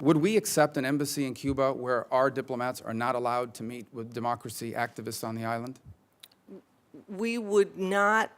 Would we accept an embassy in Cuba where our diplomats are not allowed to meet with democracy activists on the island? We would not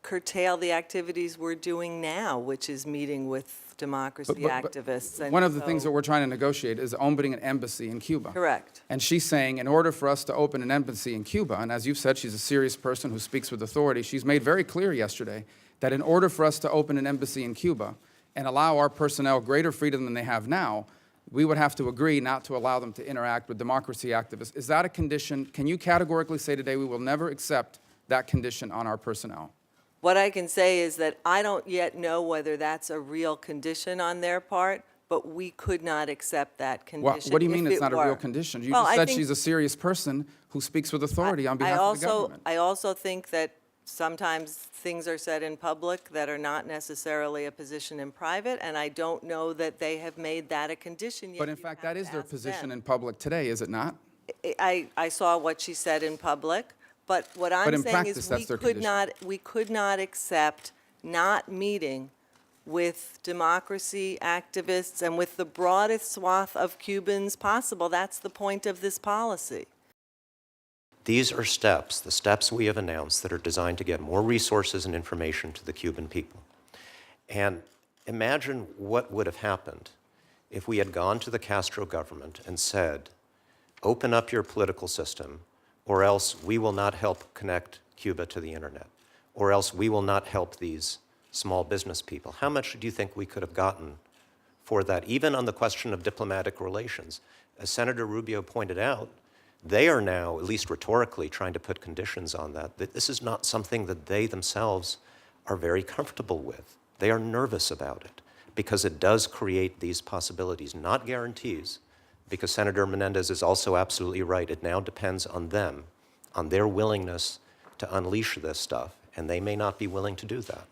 curtail the activities we're doing now, which is meeting with democracy activists. And one of the so- things that we're trying to negotiate is opening an embassy in Cuba. Correct. And she's saying, in order for us to open an embassy in Cuba, and as you've said, she's a serious person who speaks with authority, she's made very clear yesterday that in order for us to open an embassy in Cuba and allow our personnel greater freedom than they have now, we would have to agree not to allow them to interact with democracy activists. Is that a condition? Can you categorically say today we will never accept that condition on our personnel? What I can say is that I don't yet know whether that's a real condition on their part, but we could not accept that condition. What do you mean if it's it not a were. real condition? You Well, just I said think- she's a serious person who speaks with authority on behalf of the government. I also think that sometimes things are said in public that are not necessarily a position in private, and I don't know that they have made that a condition yet. But in You fact, have that is to their ask position them. in public today, is it not? I saw what she said in public, but what I'm in saying practice, is that's their condition. we could not accept not meeting with democracy activists and with the broadest swath of Cubans possible. That's the point of this policy. These are steps, the steps we have announced, that are designed to get more resources and information to the Cuban people. And imagine what would have happened if we had gone to the Castro government and said, open up your political system, or else we will not help connect Cuba to the internet, or else we will not help these small business people. How much do you think we could have gotten for that, even on the question of diplomatic relations? As Senator Rubio pointed out, they are now, at least rhetorically, trying to put conditions on that. This is not something that they themselves are very comfortable with. They are nervous about it because it does create these possibilities, not guarantees, because Senator Menendez is also absolutely right. It now depends on them, on their willingness to unleash this stuff, and they may not be willing to do that.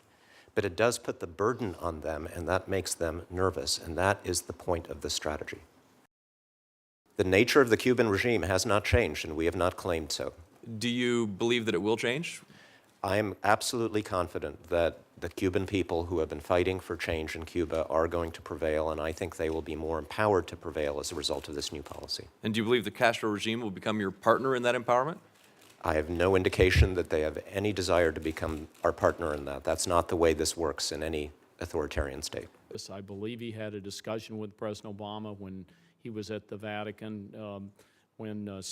But it does put the burden on them, and that makes them nervous, and that is the point of this strategy. The nature of the Cuban regime has not changed, and we have not claimed so. Do you believe that it will change? I am absolutely confident that the Cuban people who have been fighting for change in Cuba are going to prevail, and I think they will be more empowered to prevail as a result of this new policy. And do you believe the Castro regime will become your partner in that empowerment? I have no indication that they have any desire to become our partner in that. That's not the way this works in any authoritarian state. I believe he had a discussion with President Obama when he was at the Vatican, when